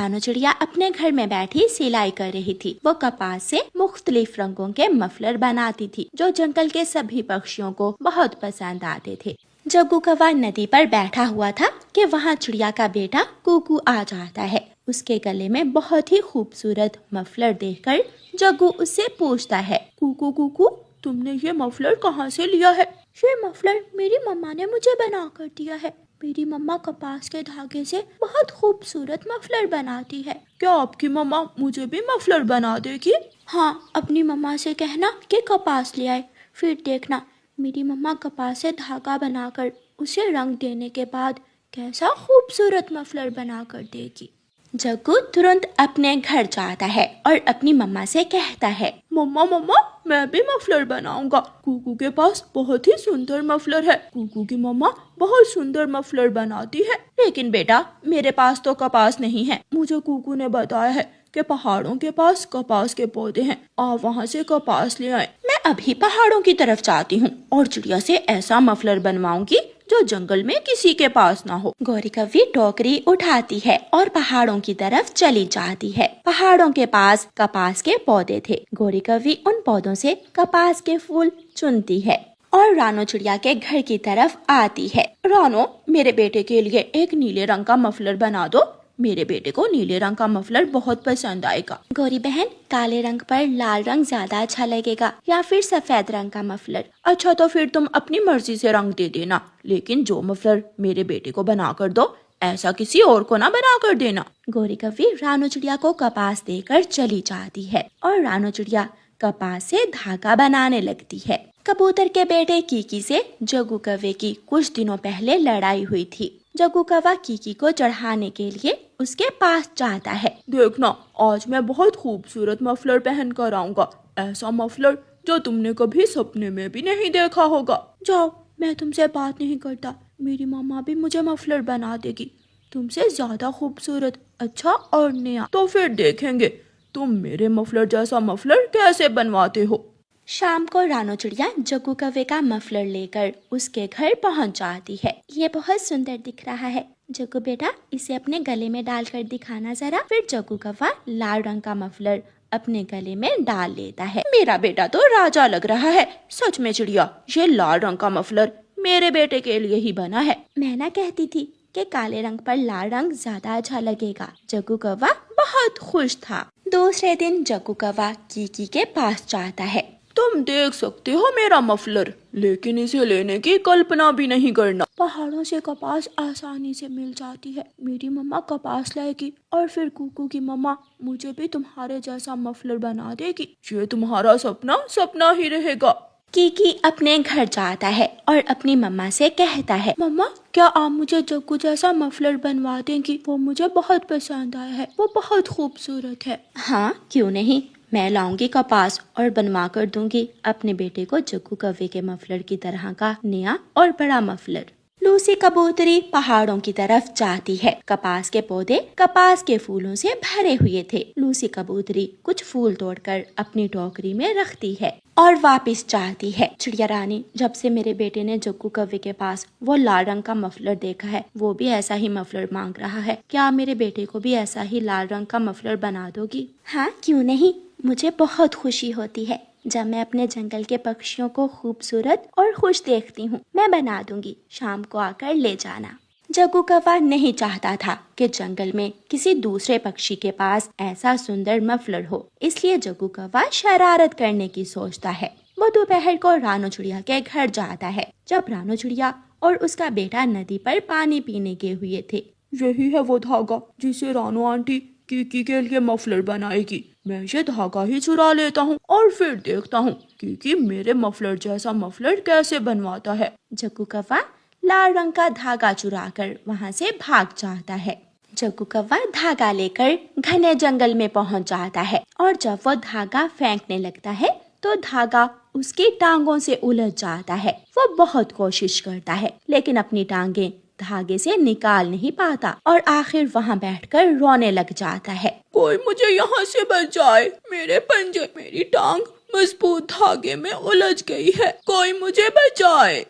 रानो चिड़िया अपने घर में बैठी सिलाई कर रही थी। वो कपास से मुख्तलिफ रंगों के मफलर बनाती थी जो जंगल के सभी पक्षियों को बहुत पसंद आते थे। जग्गू कौवा नदी पर बैठा हुआ था कि वहाँ चिड़िया का बेटा कुकू आ जाता है। उसके गले में बहुत ही खूबसूरत मफलर देखकर जग्गू उससे पूछता है, कुकू कुकू, तुमने ये मफलर कहाँ से लिया है? ये मफलर मेरी मम्मा ने मुझे बना कर दिया है। मेरी मम्मा कपास के धागे से बहुत खूबसूरत मफलर बनाती है। क्या आपकी मम्मा मुझे भी मफलर बना देगी? हाँ, अपनी मम्मा से कहना कि कपास ले आए, फिर देखना मेरी मम्मा कपास से धागा बनाकर उसे रंग देने के बाद कैसा खूबसूरत मफलर बना कर देगी। जग्गू तुरंत अपने घर जाता है और अपनी मम्मा से कहता है, मम्मा मम्मा, मैं भी मफलर बनाऊंगा। कुकू के पास बहुत ही सुंदर मफलर है। कुकू की मम्मा बहुत सुंदर मफलर बनाती है। लेकिन बेटा, मेरे पास तो कपास नहीं है। मुझे कुकू ने बताया है कि पहाड़ों के पास कपास के पौधे हैं, आप वहाँ से कपास ले आए। मैं अभी पहाड़ों की तरफ जाती हूँ और चिड़िया से ऐसा मफलर बनवाऊंगी जो जंगल में किसी के पास ना हो। गौरी कौवी टोकरी उठाती है और पहाड़ों की तरफ चली जाती है। पहाड़ों के पास कपास के पौधे थे। गौरी कौवी उन पौधों से कपास के फूल चुनती है और रानो चिड़िया के घर की तरफ आती है। रानो, मेरे बेटे के लिए एक नीले रंग का मफलर बना दो। मेरे बेटे को नीले रंग का मफलर बहुत पसंद आएगा। गौरी बहन, काले रंग पर लाल रंग ज्यादा अच्छा लगेगा या फिर सफेद रंग का मफलर? अच्छा, तो फिर तुम अपनी मर्जी से रंग दे देना, लेकिन जो मफलर मेरे बेटे को बना कर दो, ऐसा किसी और को ना बना कर देना। गौरी कौवी रानो चिड़िया को कपास देकर चली जाती है और रानो चिड़िया कपास से धागा बनाने लगती है। कबूतर के बेटे कीकी से जग्गू कौवे की कुछ दिनों पहले लड़ाई हुई थी। जग्गू कौवा कीकी को चढ़ाने के लिए उसके पास जाता है। देखना, आज मैं बहुत खूबसूरत मफलर पहन कर आऊंगा, ऐसा मफलर जो तुमने कभी सपने में भी नहीं देखा होगा। जाओ, मैं तुमसे बात नहीं करता। मेरी मम्मा भी मुझे मफलर बना देगी, तुमसे ज्यादा खूबसूरत, अच्छा और नया। तो फिर देखेंगे तुम मेरे मफलर जैसा मफलर कैसे बनवाते हो। शाम को रानो चिड़िया जग्गू कौवे का मफलर लेकर उसके घर पहुंच जाती है। ये बहुत सुंदर दिख रहा है। जग्गू बेटा, इसे अपने गले में डालकर दिखाना जरा। फिर जग्गू कौवा लाल रंग का मफलर अपने गले में डाल लेता है। मेरा बेटा तो राजा लग रहा है। सच में चिड़िया, ये लाल रंग का मफलर मेरे बेटे के लिए ही बना है। मैं ना कहती थी कि काले रंग पर लाल रंग ज्यादा अच्छा लगेगा। जग्गू कौवा बहुत खुश था। दूसरे दिन जग्गू कौवा कीकी के पास जाता है। तुम देख सकते हो मेरा मफलर, लेकिन इसे लेने की कल्पना भी नहीं करना। पहाड़ों से कपास आसानी से मिल जाती है। मेरी मम्मा कपास लाएगी और फिर कुकू की मम्मा मुझे भी तुम्हारे जैसा मफलर बना देगी। ये तुम्हारा सपना सपना ही रहेगा। कीकी अपने घर जाता है और अपनी मम्मा से कहता है, मम्मा, क्या आप मुझे जग्गू जैसा मफलर बनवा देंगी? वो मुझे बहुत पसंद आया है, वो बहुत खूबसूरत है। हाँ, क्यों नहीं, मैं लाऊंगी कपास और बनवा कर दूंगी अपने बेटे को जग्गू कौवे के मफलर की तरह का नया और बड़ा मफलर। लूसी कबूतरी पहाड़ों की तरफ जाती है। कपास के पौधे कपास के फूलों से भरे हुए थे। लूसी कबूतरी कुछ फूल तोड़कर अपनी टोकरी में रखती है और वापस जाती है। चिड़िया रानी, जब से मेरे बेटे ने जग्गू कौवे के पास वो लाल रंग का मफलर देखा है, वो भी ऐसा ही मफलर मांग रहा है। क्या मेरे बेटे को भी ऐसा ही लाल रंग का मफलर बना दोगी? हाँ, क्यों नहीं, मुझे बहुत खुशी होती है जब मैं अपने जंगल के पक्षियों को खूबसूरत और खुश देखती हूँ। मैं बना दूंगी, शाम को आकर ले जाना। जग्गू कौवा नहीं चाहता था कि जंगल में किसी दूसरे पक्षी के पास ऐसा सुंदर मफलर हो, इसलिए जग्गू कौवा शरारत करने की सोचता है। वो दोपहर को रानो चिड़िया के घर जाता है। जब रानो चिड़िया और उसका बेटा नदी पर पानी पीने गए हुए थे। यही है वो धागा जिसे रानो आंटी कीकी के लिए मफलर बनाएगी। मैं ये धागा ही चुरा लेता हूँ और फिर देखता हूँ कीकी मेरे मफलर जैसा मफलर कैसे बनवाता है। जग्गू कौवा लाल रंग का धागा चुराकर वहाँ से भाग जाता है। जग्गू कौवा धागा लेकर घने जंगल में पहुँच जाता है और जब वो धागा फेंकने लगता है तो धागा उसकी टांगों से उलझ जाता है। वो बहुत कोशिश करता है लेकिन अपनी टांगे धागे से निकाल नहीं पाता और आखिर वहाँ बैठकर रोने लग जाता है। कोई मुझे यहाँ से बचाए, मेरे पंजे, मेरी टांग मजबूत धागे में उलझ गई है, कोई मुझे बचाए।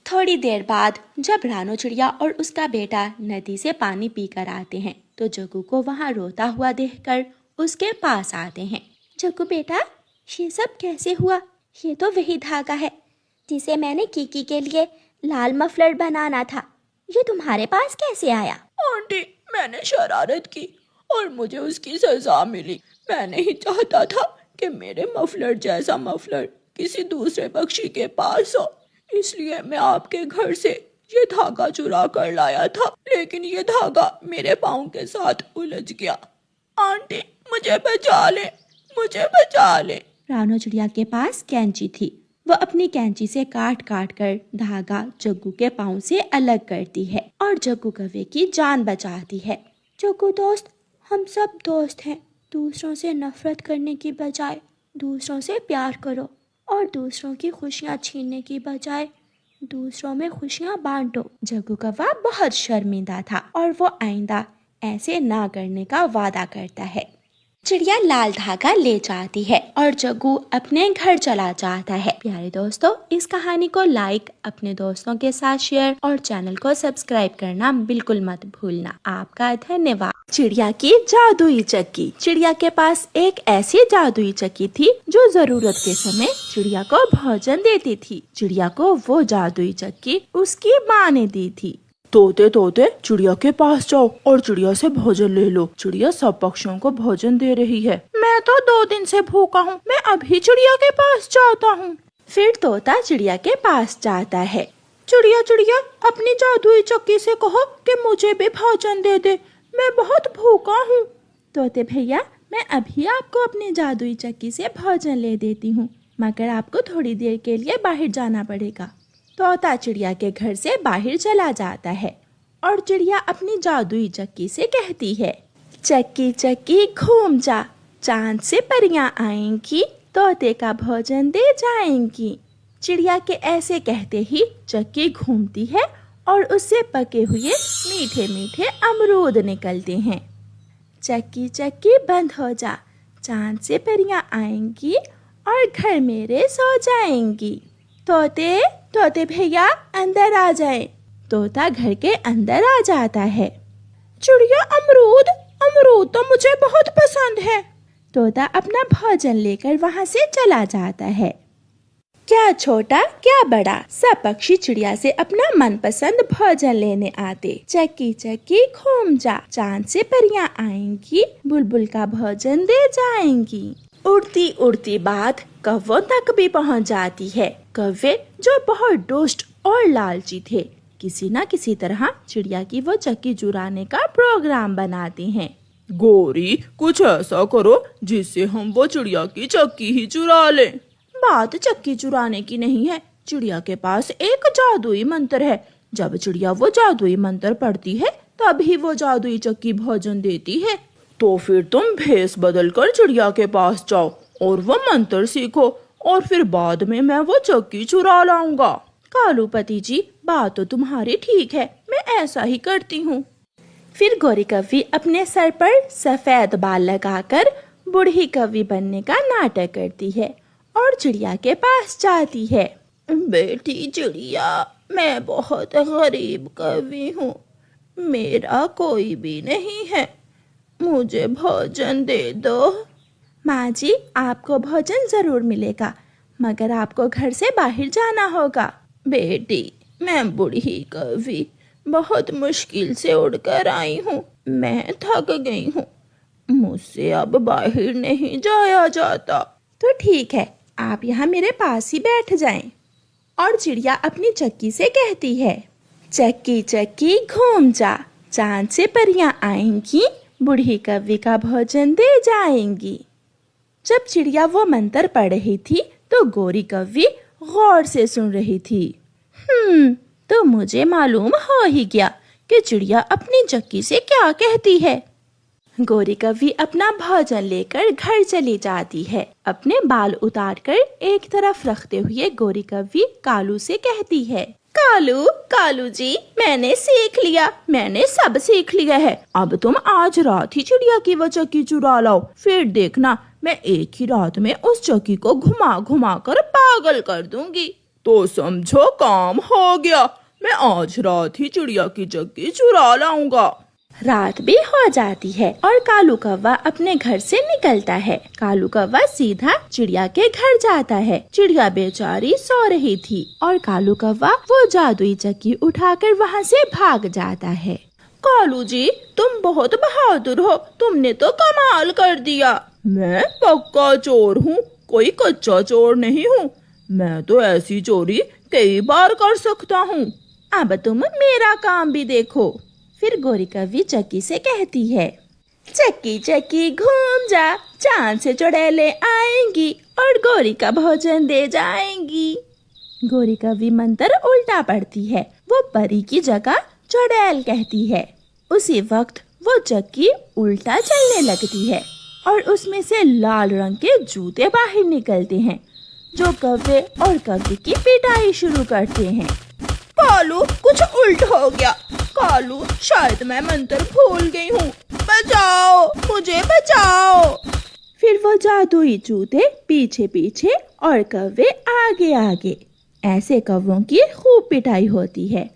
थोड़ी देर बाद जब रानो चिड़िया और उसका बेटा नदी से पानी पीकर आते हैं तो जग्गू को वहाँ रोता हुआ देखकर उसके पास आते हैं। जग्गू बेटा, ये सब कैसे हुआ? ये तो वही धागा है जिसे मैंने कीकी के लिए लाल मफलर बनाना था। ये तुम्हारे पास कैसे आया? आंटी, मैंने शरारत की और मुझे उसकी सजा मिली। मैं नहीं चाहता था कि मेरे मफलर जैसा मफलर किसी दूसरे पक्षी के पास हो, इसलिए मैं आपके घर से ये धागा चुरा कर लाया था, लेकिन ये धागा मेरे पाँव के साथ उलझ गया। आंटी, मुझे बचा ले, मुझे बचा ले। रानो चिड़िया के पास कैंची थी। वो अपनी कैंची से काट काट कर धागा जग्गू के पाँव से अलग करती है और जग्गू कौवे की जान बचाती है। जग्गू दोस्त, हम सब दोस्त हैं। दूसरों से नफरत करने की बजाय दूसरों से प्यार करो और दूसरों की खुशियाँ छीनने की बजाय दूसरों में खुशियाँ बांटो। जग्गू कौवा बहुत शर्मिंदा था और वो आइंदा ऐसे ना करने का वादा करता है। चिड़िया लाल धागा ले जाती है और जग्गू अपने घर चला जाता है। प्यारे दोस्तों, इस कहानी को लाइक, अपने दोस्तों के साथ शेयर और चैनल को सब्सक्राइब करना बिल्कुल मत भूलना। आपका धन्यवाद। चिड़िया की जादुई चक्की। चिड़िया के पास एक ऐसी जादुई चक्की थी जो जरूरत के समय चिड़िया को भोजन देती थी। चिड़िया को वो जादुई चक्की उसकी माँ ने दी थी। तोते तोते, चिड़िया के पास जाओ और चिड़िया से भोजन ले लो। चिड़िया सब पक्षियों को भोजन दे रही है। मैं तो 2 दिन से भूखा हूँ, मैं अभी चिड़िया के पास जाता हूँ। फिर तोता चिड़िया के पास जाता है। चिड़िया चिड़िया, अपनी जादुई चक्की से कहो कि मुझे भी भोजन दे दे, मैं बहुत भूखा हूँ। तोते भैया, मैं अभी आपको अपनी जादुई चक्की से भोजन ले देती हूँ, मगर आपको थोड़ी देर के लिए बाहर जाना पड़ेगा। तोता चिड़िया के घर से बाहर चला जाता है और चिड़िया अपनी जादुई चक्की से कहती है, चक्की चक्की घूम जा, चांद से परियां आएंगी, तोते का भोजन दे जाएंगी। चिड़िया के ऐसे कहते ही चक्की घूमती है और उससे पके हुए मीठे मीठे अमरूद निकलते हैं। चक्की चक्की बंद हो जा, चांद से परियां आएंगी और घर मेरे सो जाएंगी। तोते तोते भैया, अंदर आ जाए। तोता घर के अंदर आ जाता है। चिड़िया, अमरूद अमरूद तो मुझे बहुत पसंद है। तोता अपना भोजन लेकर वहाँ से चला जाता है। क्या छोटा क्या बड़ा, सब पक्षी चिड़िया से अपना मनपसंद भोजन लेने आते। चक्की चक्की घूम जा, चांद से परियां आएंगी, बुलबुल का भोजन दे जाएंगी। उड़ती उड़ती बात कौवों तक भी पहुंच जाती है। कौवे जो बहुत दुष्ट और लालची थे, किसी न किसी तरह चिड़िया की वो चक्की चुराने का प्रोग्राम बनाते हैं। गोरी, कुछ ऐसा करो जिससे हम वो चिड़िया की चक्की ही चुरा लें। बात चक्की चुराने की नहीं है, चिड़िया के पास एक जादुई मंत्र है। जब चिड़िया वो जादुई मंत्र पढ़ती है तभी वो जादुई चक्की भोजन देती है। तो फिर तुम भेस बदल कर चिड़िया के पास जाओ और वो मंत्र सीखो और फिर बाद में मैं वो चक्की चुरा लाऊंगा। कालूपति जी, बात तो तुम्हारी ठीक है, मैं ऐसा ही करती हूँ। फिर गोरी कौवी अपने सर पर सफेद बाल लगाकर बूढ़ी कौवी बनने का नाटक करती है और चिड़िया के पास जाती है। बेटी चिड़िया, मैं बहुत गरीब कौवी हूँ, मेरा कोई भी नहीं है, मुझे भोजन दे दो। माँ जी, आपको भोजन जरूर मिलेगा, मगर आपको घर से बाहर जाना होगा। बेटी, मैं बूढ़ी कौवी बहुत मुश्किल से उड़कर आई हूँ, मैं थक गई हूँ, मुझसे अब बाहर नहीं जाया जाता। तो ठीक है, आप यहाँ मेरे पास ही बैठ जाएं। और चिड़िया अपनी चक्की से कहती है, चक्की चक्की घूम जा, चांद से परियां आएंगी, बूढ़ी कौवी का भोजन दे जाएंगी। जब चिड़िया वो मंत्र पढ़ रही थी तो गोरी कौवी गौर से सुन रही थी। तो मुझे मालूम हो ही गया कि चिड़िया अपनी चक्की से क्या कहती है। गोरी कौवी अपना भोजन लेकर घर चली जाती है। अपने बाल उतारकर एक तरफ रखते हुए गोरी कौवी कालू से कहती है, कालू कालू जी, मैंने सीख लिया, मैंने सब सीख लिया है। अब तुम आज रात ही चिड़िया की वो चक्की चुरा लाओ, फिर देखना मैं एक ही रात में उस चक्की को घुमा घुमा कर पागल कर दूंगी। तो समझो काम हो गया, मैं आज रात ही चिड़िया की चक्की चुरा लाऊंगा। रात भी हो जाती है और कालू कौवा अपने घर से निकलता है। कालू कौवा सीधा चिड़िया के घर जाता है। चिड़िया बेचारी सो रही थी और कालू कौवा वो जादुई चक्की उठाकर वहाँ से भाग जाता है। कालू जी, तुम बहुत बहादुर हो, तुमने तो कमाल कर दिया। मैं पक्का चोर हूँ, कोई कच्चा चोर नहीं हूँ। मैं तो ऐसी चोरी कई बार कर सकता हूँ। अब तुम मेरा काम भी देखो। फिर गोरी कौवी चक्की से कहती है, चक्की चक्की घूम जा, चांद से चुड़ैलें आएंगी और गोरी का भोजन दे जाएंगी। गोरी कौवी मंत्र उल्टा पढ़ती है, वो परी की जगह चुड़ैल कहती है। उसी वक्त वो चक्की उल्टा चलने लगती है और उसमें से लाल रंग के जूते बाहर निकलते हैं, जो कौवे और कौवी की पिटाई शुरू करते हैं। कालू, कुछ उल्ट हो गया। कालू, शायद मैं मंत्र भूल गई हूँ। बचाओ, मुझे बचाओ। फिर वो जादुई जूते पीछे पीछे और कौवे आगे आगे। ऐसे कौवों की खूब पिटाई होती है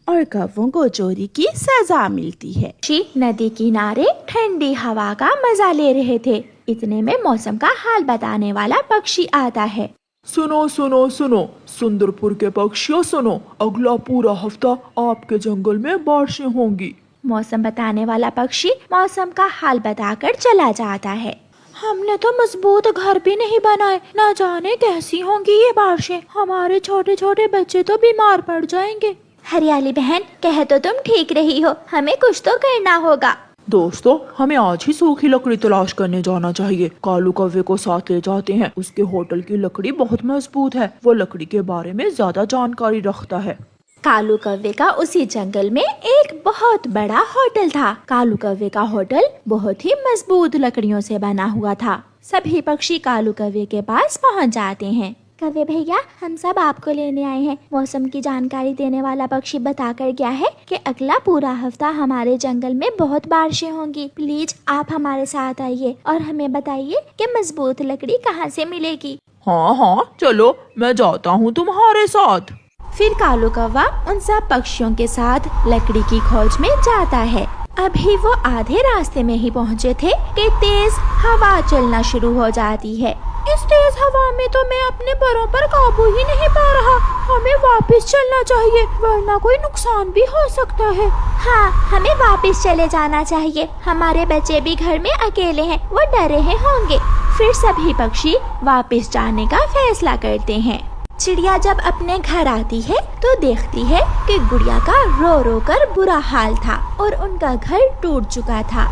और कौवों को चोरी की सजा मिलती है। नदी किनारे ठंडी हवा का मजा ले रहे थे। इतने में मौसम का हाल बताने वाला पक्षी आता है। सुनो सुनो सुनो, सुंदरपुर के पक्षियों सुनो, अगला पूरा हफ्ता आपके जंगल में बारिशें होंगी। मौसम बताने वाला पक्षी मौसम का हाल बताकर चला जाता है। हमने तो मजबूत घर भी नहीं बनाए, न जाने कैसी होंगी ये बारिशें। हमारे छोटे छोटे बच्चे तो बीमार पड़ जाएंगे। हरियाली बहन, कह तो तुम ठीक रही हो, हमें कुछ तो करना होगा। दोस्तों, हमें आज ही सूखी लकड़ी तलाश करने जाना चाहिए। कालू कौवे को साथ ले जाते हैं। उसके होटल की लकड़ी बहुत मजबूत है। वो लकड़ी के बारे में ज्यादा जानकारी रखता है। कालू कौवे का उसी जंगल में एक बहुत बड़ा होटल था। कालू कौवे का होटल बहुत ही मजबूत लकड़ियों से बना हुआ था। सभी पक्षी कालू कौवे के पास पहुंच जाते हैं। कौवे भैया, हम सब आपको लेने आए हैं। मौसम की जानकारी देने वाला पक्षी बताकर गया है कि अगला पूरा हफ्ता हमारे जंगल में बहुत बारिशें होंगी। प्लीज आप हमारे साथ आइए और हमें बताइए कि मजबूत लकड़ी कहाँ से मिलेगी। हाँ हाँ, चलो, मैं जाता हूँ तुम्हारे साथ। फिर कालू कौवा उन सब पक्षियों के साथ लकड़ी की खोज में जाता है। अभी वो आधे रास्ते में ही पहुँचे थे कि तेज हवा चलना शुरू हो जाती है। इस तेज हवा में तो मैं अपने पैरों पर काबू ही नहीं पा रहा। हमें वापस चलना चाहिए, वरना कोई नुकसान भी हो सकता है। हाँ, हमें वापस चले जाना चाहिए। हमारे बच्चे भी घर में अकेले हैं, वो डरे हैं होंगे। फिर सभी पक्षी वापस जाने का फैसला करते हैं। चिड़िया जब अपने घर आती है तो देखती है कि गुड़िया का रो रो कर बुरा हाल था और उनका घर टूट चुका था।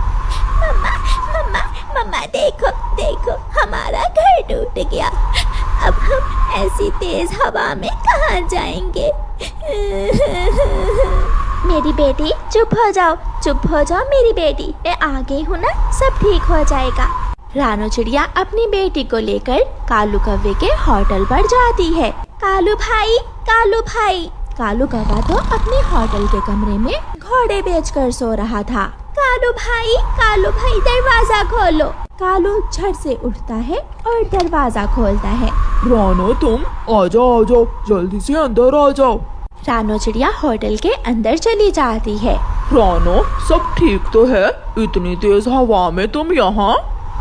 मम्मा, मम्मा, मम्मा, देखो देखो, हमारा घर टूट गया। अब हम ऐसी तेज हवा में कहाँ जाएंगे? मेरी बेटी, चुप हो जाओ, चुप हो जाओ मेरी बेटी, मैं आ गई हूँ ना, सब ठीक हो जाएगा। रानो चिड़िया अपनी बेटी को लेकर कालू कौवे के होटल पर जाती है। कालू भाई, कालू भाई। कालू कौवा तो अपने होटल के कमरे में घोड़े बेचकर सो रहा था। कालू भाई, कालू भाई, दरवाजा खोलो। कालू झट से उठता है और दरवाजा खोलता है। रानो, तुम आ जाओ, जल्दी से अंदर आ जाओ। रानो चिड़िया होटल के अंदर चली जाती है। रानो, सब ठीक तो है? इतनी तेज हवा में तुम यहाँ?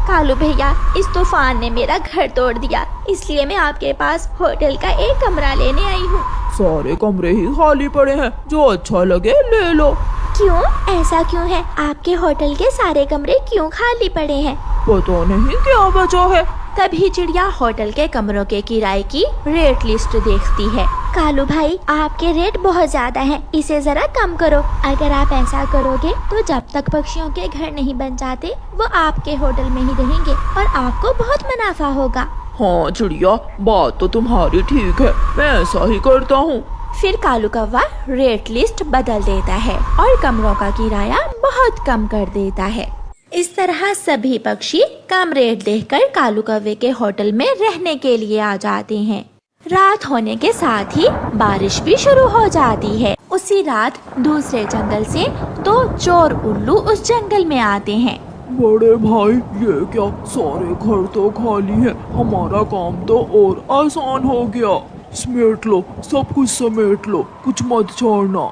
कालू भैया, इस तूफान ने मेरा घर तोड़ दिया, इसलिए मैं आपके पास होटल का एक कमरा लेने आई हूँ। सारे कमरे ही खाली पड़े हैं, जो अच्छा लगे ले लो। क्यों, ऐसा क्यों है? आपके होटल के सारे कमरे क्यों खाली पड़े हैं? पता नहीं क्या वजह है। तभी चिड़िया होटल के कमरों के किराए की रेट लिस्ट देखती है। कालू भाई, आपके रेट बहुत ज्यादा हैं, इसे जरा कम करो। अगर आप ऐसा करोगे तो जब तक पक्षियों के घर नहीं बन जाते वो आपके होटल में ही रहेंगे और आपको बहुत मुनाफा होगा। हाँ चिड़िया, बात तो तुम्हारी ठीक है, मैं ऐसा ही करता हूँ। फिर कालू कौवा रेट लिस्ट बदल देता है और कमरों का किराया बहुत कम कर देता है। इस तरह सभी पक्षी कम रेट देखकर कालू कौवे के होटल में रहने के लिए आ जाते हैं। रात होने के साथ ही बारिश भी शुरू हो जाती है। उसी रात दूसरे जंगल से 2 चोर उल्लू उस जंगल में आते हैं। बड़े भाई, ये क्या, सारे घर तो खाली है, हमारा काम तो और आसान हो गया। समेट लो, सब कुछ समेट लो, कुछ मत छोड़ना।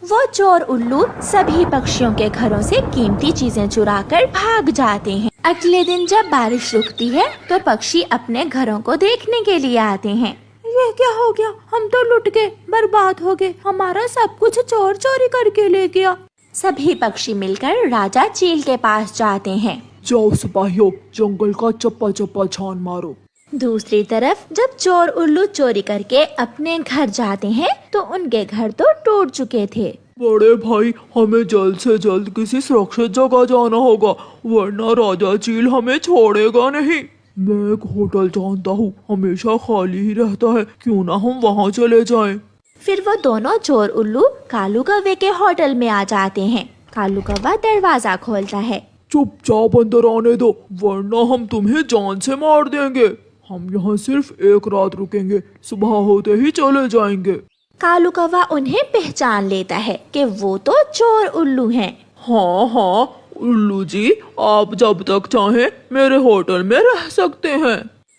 वो चोर उल्लू सभी पक्षियों के घरों से कीमती चीजें चुराकर भाग जाते हैं। अगले दिन जब बारिश रुकती है तो पक्षी अपने घरों को देखने के लिए आते हैं। ये क्या हो गया? हम तो लुट गए, बर्बाद हो गए, हमारा सब कुछ चोर चोरी करके ले गया। सभी पक्षी मिलकर राजा चील के पास जाते हैं। जाओ सिपाहियों, जंगल का चप्पा चप्पा छान मारो। दूसरी तरफ जब चोर उल्लू चोरी करके अपने घर जाते हैं तो उनके घर तो टूट चुके थे। बड़े भाई, हमें जल्द से जल्द किसी सुरक्षित जगह जाना होगा, वरना राजा चील हमें छोड़ेगा नहीं। मैं एक होटल जानता हूँ, हमेशा खाली ही रहता है, क्यों ना हम वहाँ चले जाएं। फिर वो दोनों चोर उल्लू कालू कौवे के होटल में आ जाते हैं। कालू कौवा दरवाजा खोलता है। चुपचाप अंदर आने दो, वरना हम तुम्हें जान से मार देंगे। हम यहाँ सिर्फ एक रात रुकेंगे, सुबह होते ही चले जाएंगे। कालू कौवा उन्हें पहचान लेता है कि वो तो चोर उल्लू हैं। हाँ हाँ उल्लू जी, आप जब तक चाहें मेरे होटल में रह सकते हैं।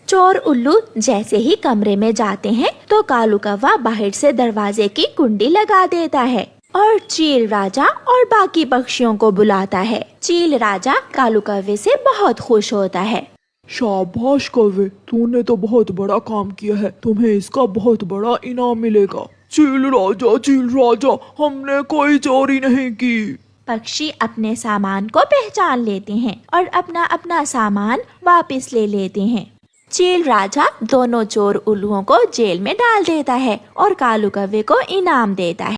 चोर उल्लू जैसे ही कमरे में जाते हैं तो कालू कौवा बाहर से दरवाजे की कुंडी लगा देता है और चील राजा और बाकी पक्षियों को बुलाता है। चील राजा कालू कौवे से बहुत खुश होता है। शाबाश कौवे, तूने तो बहुत बड़ा काम किया है, तुम्हें इसका बहुत बड़ा इनाम मिलेगा। चील राजा, हमने कोई चोरी नहीं की। पक्षी अपने सामान को पहचान लेते हैं और अपना अपना सामान वापस ले लेते हैं। चील राजा दोनों चोर उल्लुओं को जेल में डाल देता है और कालू कौवे को इनाम देता है।